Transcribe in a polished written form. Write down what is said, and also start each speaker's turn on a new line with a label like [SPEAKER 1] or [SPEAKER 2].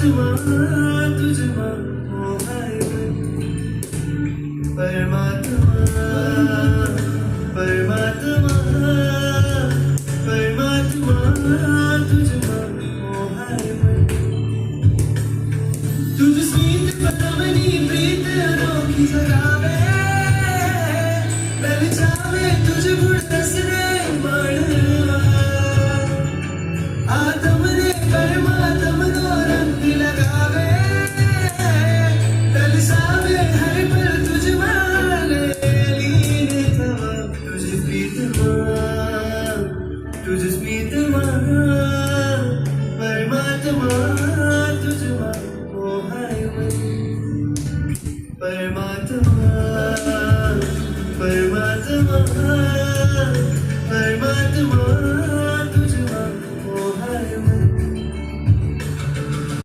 [SPEAKER 1] परमात्मा तुझमा मोहाय परमात्मा परमात्मा परमात्मा तुझमा मोहाय तुझ स्मित पदमनी प्रीत अनोखी जगावे ललचावे तुझ गुण हसरे बाण